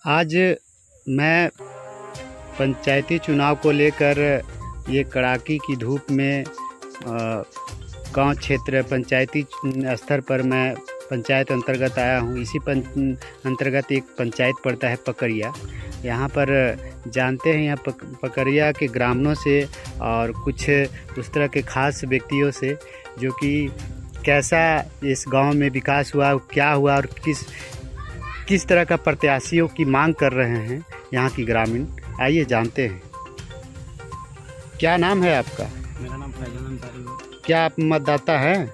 आज मैं पंचायती चुनाव को लेकर ये कड़ाके की धूप में गांव क्षेत्र पंचायती स्तर पर मैं पंचायत अंतर्गत आया हूँ। इसी अंतर्गत एक पंचायत पड़ता है पकरिया। यहाँ पर जानते हैं यहाँ पकरिया के ग्रामीणों से और कुछ उस तरह के खास व्यक्तियों से जो कि कैसा इस गांव में विकास हुआ, क्या हुआ और किस तरह का प्रत्याशियों की मांग कर रहे हैं यहाँ की ग्रामीण। आइए जानते हैं। क्या नाम है आपका? मेरा नाम फैजल अंसारी है। क्या आप मतदाता हैं?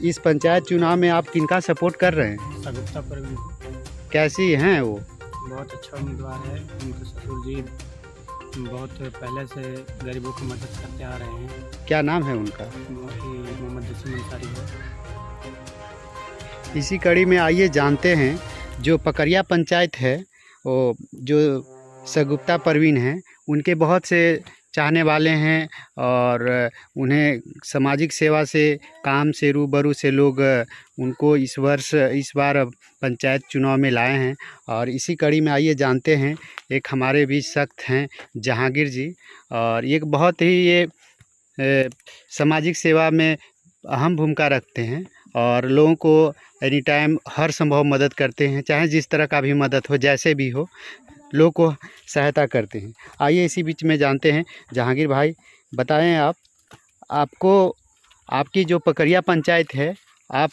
इस पंचायत चुनाव में आप किनका सपोर्ट कर रहे हैं? सगुप्ता परवीन। कैसी हैं वो? बहुत अच्छा उम्मीदवार है। उनके ससुर जी बहुत पहले से गरीबों की मदद करते आ रहे हैं। क्या नाम है उनका? मोहम्मद जसीम अंसारी है। इसी कड़ी में आइए जानते हैं। जो पकरिया पंचायत है वो जो सगुप्ता परवीन हैं, उनके बहुत से चाहने वाले हैं और उन्हें सामाजिक सेवा से काम से रूबरू से लोग उनको इस बार पंचायत चुनाव में लाए हैं। और इसी कड़ी में आइए जानते हैं। एक हमारे बीच सख्त हैं जहांगीर जी, और एक बहुत ही ये सामाजिक सेवा में अहम भूमिका रखते हैं और लोगों को एनी टाइम हर संभव मदद करते हैं, चाहे जिस तरह का भी मदद हो, जैसे भी हो, लोगों को सहायता करते हैं। आइए इसी बीच में जानते हैं। जहांगीर भाई बताएं, आपको आपकी जो पकरिया पंचायत है, आप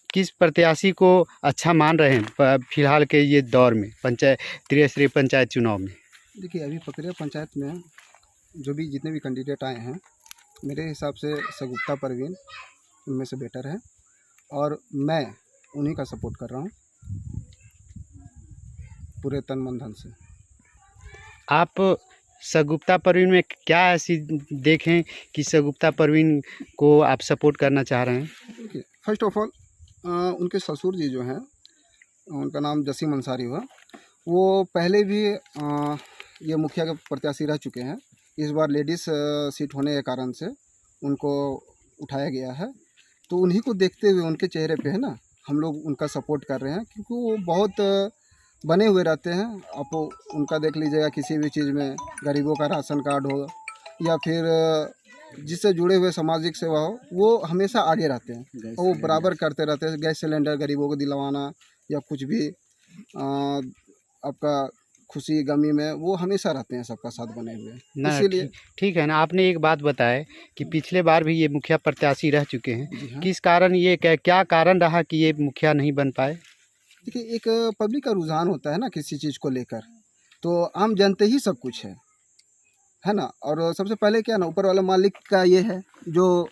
किस प्रत्याशी को अच्छा मान रहे हैं फिलहाल के ये दौर में त्रिस्तरीय पंचायत चुनाव में? देखिए, अभी पकरिया पंचायत में जो भी जितने भी कैंडिडेट आए हैं, मेरे हिसाब से सगुप्ता परवीन उनमें से बेटर है और मैं उन्हीं का सपोर्ट कर रहा हूँ पूरे तन मन धन से। आप सगुप्ता परवीन में क्या ऐसी देखें कि सगुप्ता परवीन को आप सपोर्ट करना चाह रहे हैं? देखिए, फर्स्ट ऑफ ऑल उनके ससुर जी जो हैं, उनका नाम जसीम अंसारी हुआ, वो पहले भी ये मुखिया के प्रत्याशी रह चुके हैं। इस बार लेडीज़ सीट होने के कारण से उनको उठाया गया है, तो उन्हीं को देखते हुए उनके चेहरे पे है ना, हम लोग उनका सपोर्ट कर रहे हैं क्योंकि वो बहुत बने हुए रहते हैं। आप उनका देख लीजिएगा, किसी भी चीज़ में गरीबों का राशन कार्ड हो या फिर जिससे जुड़े हुए सामाजिक सेवा हो, वो हमेशा आगे रहते हैं और वो बराबर करते रहते हैं। गैस सिलेंडर गरीबों को दिलवाना या कुछ भी आपका खुशी गमी में वो हमेशा रहते हैं, सबका साथ बने हुए। इसीलिए ठीक है ना। आपने एक बात बताया कि पिछले बार भी ये मुखिया प्रत्याशी रह चुके हैं। हाँ। किस कारण ये क्या कारण रहा कि ये मुखिया नहीं बन पाए? देखिए, एक पब्लिक का रुझान होता है ना किसी चीज़ को लेकर, तो आम जनते ही सब कुछ है ना। और सबसे पहले क्या ना, ऊपर वाला मालिक का ये है जो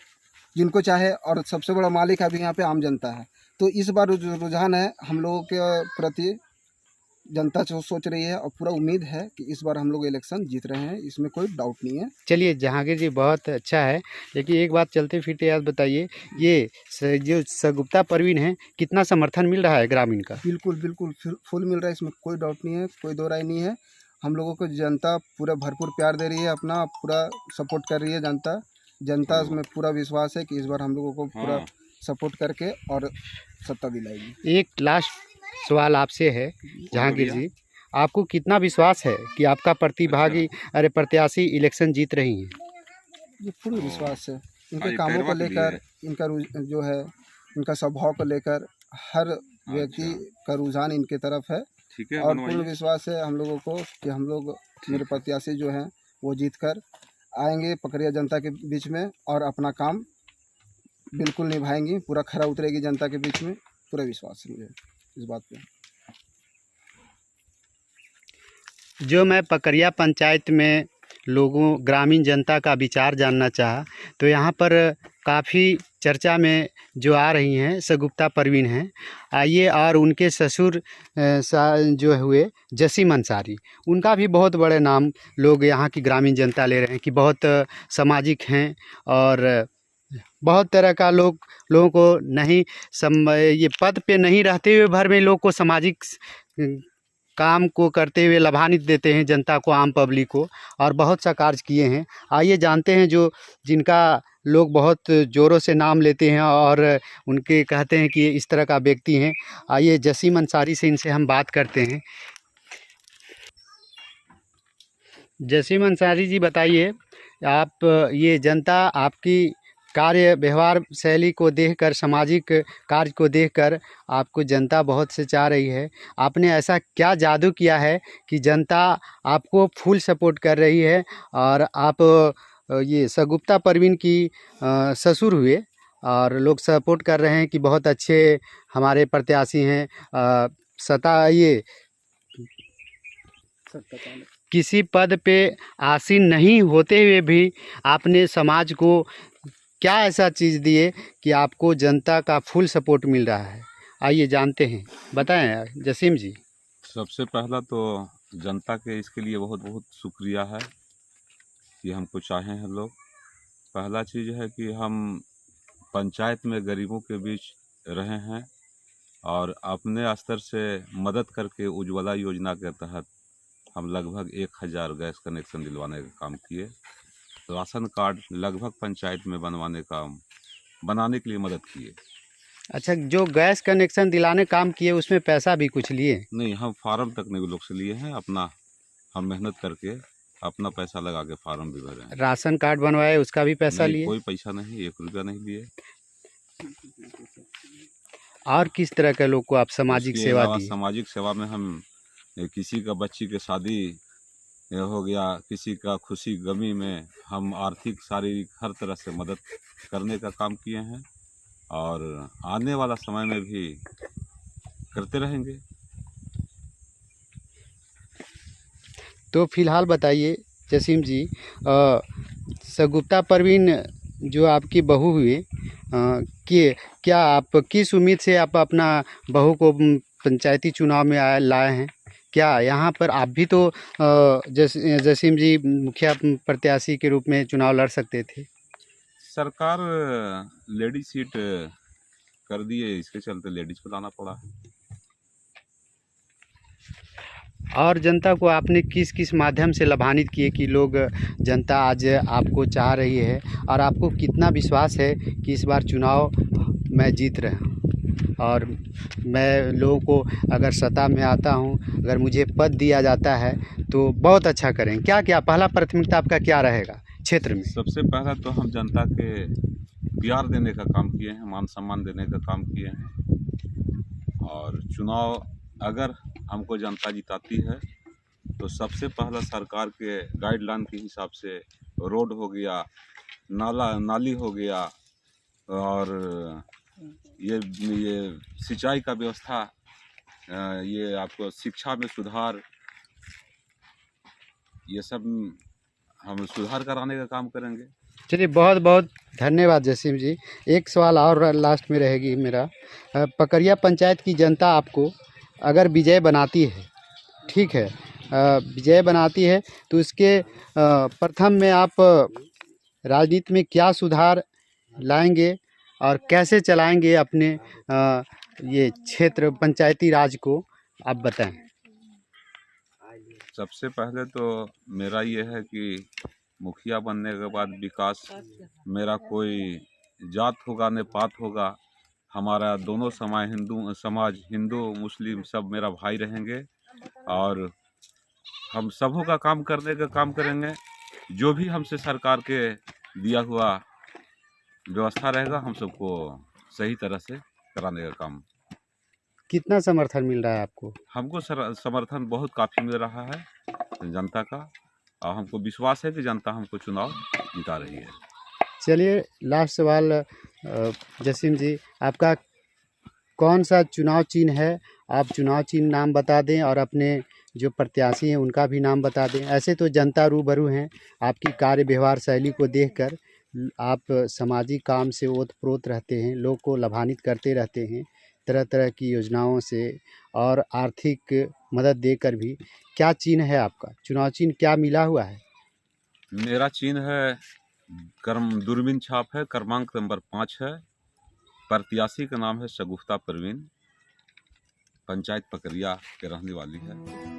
जिनको चाहे, और सबसे बड़ा मालिक अभी यहाँ पे आम जनता है। तो इस बार जो रुझान है हम लोगों के प्रति, जनता जो सोच रही है और पूरा उम्मीद है कि इस बार हम लोग इलेक्शन जीत रहे हैं, इसमें कोई डाउट नहीं है। चलिए जहांगीर जी, बहुत अच्छा है, लेकिन एक बात चलते फिरते याद बताइए, ये जो सगुप्ता परवीन है, कितना समर्थन मिल रहा है ग्रामीण का? बिल्कुल बिल्कुल फुल मिल रहा है, इसमें कोई डाउट नहीं है, कोई दो राय नहीं है। हम लोगों को जनता पूरा भरपूर प्यार दे रही है, अपना पूरा सपोर्ट कर रही है। जनता में पूरा विश्वास है कि इस बार हम लोगों को पूरा सपोर्ट करके और सत्ता दिलाएगी। एक लास्ट सवाल आपसे है जहांगीर जी, आपको कितना विश्वास है कि आपका प्रत्याशी इलेक्शन जीत रही हैं? ये फुल विश्वास है, इनके कामों को लेकर, इनका जो है इनका स्वभाव को लेकर हर व्यक्ति का रुझान इनके तरफ है और पूर्ण विश्वास है हम लोगों को कि हम लोग, मेरे प्रत्याशी जो हैं वो जीत कर आएंगे पकरिया जनता के बीच में और अपना काम बिल्कुल निभाएंगी, पूरा खरा उतरेगी जनता के बीच में। पूरा विश्वास है मुझे इस बात पे। जो मैं पकरिया पंचायत में ग्रामीण जनता का विचार जानना चाहा, तो यहाँ पर काफ़ी चर्चा में जो आ रही हैं सगुप्ता परवीन हैं। आइए, और उनके ससुर जो हुए जसीम अंसारी, उनका भी बहुत बड़े नाम लोग यहाँ की ग्रामीण जनता ले रहे हैं कि बहुत सामाजिक हैं और बहुत तरह का लोगों को नहीं ये पद पे नहीं रहते हुए भर में लोग को सामाजिक काम को करते हुए लाभान्वित देते हैं जनता को, आम पब्लिक को, और बहुत सा कार्य किए हैं। आइए जानते हैं जो जिनका लोग बहुत ज़ोरों से नाम लेते हैं और उनके कहते हैं कि ये इस तरह का व्यक्ति हैं। आइए जसीम अंसारी से इनसे हम बात करते हैं। जसीम अंसारी जी, बताइए, आप ये जनता आपकी कार्य व्यवहार शैली को देखकर, सामाजिक कार्य को देखकर आपको जनता बहुत से चाह रही है। आपने ऐसा क्या जादू किया है कि जनता आपको फुल सपोर्ट कर रही है और आप ये सगुप्ता परवीन की ससुर हुए और लोग सपोर्ट कर रहे हैं कि बहुत अच्छे हमारे प्रत्याशी हैं। ये किसी पद पे आसीन नहीं होते हुए भी आपने समाज को क्या ऐसा चीज़ दिए कि आपको जनता का फुल सपोर्ट मिल रहा है? आइए जानते हैं, बताएं जसीम जी। सबसे पहला तो जनता के इसके लिए बहुत बहुत शुक्रिया है कि हमको चाहे हैं लोग। पहला चीज़ है कि हम पंचायत में गरीबों के बीच रहे हैं और अपने स्तर से मदद करके उज्ज्वला योजना के तहत हम लगभग 1000 गैस कनेक्शन दिलवाने का काम किए। राशन कार्ड लगभग पंचायत में बनाने के लिए मदद किए। अच्छा, जो गैस कनेक्शन दिलाने काम किए उसमें पैसा भी कुछ लिए? नहीं, हम फार्म तक नहीं लोग से लिए हैं, अपना हम मेहनत करके अपना पैसा लगा के फार्म भी भरे हैं। राशन कार्ड बनवाए, उसका भी पैसा लिए? कोई पैसा नहीं, 1 रुपया नहीं लिए। और किस तरह के लोग को आप सामाजिक सेवा दी? सामाजिक सेवा में हम किसी का बच्ची के शादी हो गया, किसी का खुशी गमी में हम आर्थिक शारीरिक हर तरह से मदद करने का काम किए हैं और आने वाला समय में भी करते रहेंगे। तो फिलहाल बताइए जसीम जी, सगुप्ता परवीन जो आपकी बहू हुई, कि क्या आप किस उम्मीद से आप अपना बहू को पंचायती चुनाव में लाए हैं? क्या यहाँ पर आप भी तो जसीम जी मुखिया प्रत्याशी के रूप में चुनाव लड़ सकते थे? सरकार लेडीज सीट कर दिए, इसके चलते लेडीज को लाना पड़ा है। और जनता को आपने किस किस माध्यम से लाभान्वित किए कि लोग जनता आज आपको चाह रही है, और आपको कितना विश्वास है कि इस बार चुनाव मैं जीत रहा हूँ और मैं लोगों को अगर सत्ता में आता हूँ, अगर मुझे पद दिया जाता है तो बहुत अच्छा करें? क्या क्या पहला प्राथमिकता आपका क्या रहेगा क्षेत्र में? सबसे पहला तो हम जनता के प्यार देने का काम किए हैं, मान सम्मान देने का काम किए हैं। और चुनाव अगर हमको जनता जिताती है तो सबसे पहला सरकार के गाइडलाइन के हिसाब से रोड हो गया, नाली हो गया और ये सिंचाई का व्यवस्था, ये आपको शिक्षा में सुधार, ये सब हम सुधार कराने का काम करेंगे। चलिए, बहुत बहुत धन्यवाद जसीम जी। एक सवाल और लास्ट में रहेगी मेरा। पकरिया पंचायत की जनता आपको अगर विजय बनाती है, ठीक है, विजय बनाती है, तो इसके प्रथम में आप राजनीति में क्या सुधार लाएंगे और कैसे चलाएंगे अपने ये क्षेत्र पंचायती राज को, आप बताएं। सबसे पहले तो मेरा ये है कि मुखिया बनने के बाद विकास, मेरा कोई जात होगा न पात होगा, हमारा दोनों समाज हिंदू मुस्लिम सब मेरा भाई रहेंगे और हम सबों का काम करने का काम करेंगे। जो भी हमसे सरकार के दिया हुआ व्यवस्था रहेगा हम सबको सही तरह से कराने का काम। कितना समर्थन मिल रहा है आपको? हमको समर्थन बहुत काफ़ी मिल रहा है जनता का और हमको विश्वास है कि जनता हमको चुनाव जिता रही है। चलिए, लास्ट सवाल जसीम जी, आपका कौन सा चुनाव चिन्ह है? आप चुनाव चिन्ह नाम बता दें और अपने जो प्रत्याशी हैं उनका भी नाम बता दें। ऐसे तो जनता रूबरू हैं, आपकी कार्य व्यवहार शैली को देखकर आप सामाजिक काम से ओतप्रोत रहते हैं, लोग को लाभान्वित करते रहते हैं तरह तरह की योजनाओं से और आर्थिक मदद देकर भी। क्या चिन्ह है आपका? चुनाव चिन्ह क्या मिला हुआ है? मेरा चिन्ह है दूरबीन छाप है, क्रमांक नंबर 5 है। प्रत्याशी का नाम है सगुफ्ता परवीन, पंचायत पकरिया के रहने वाली है।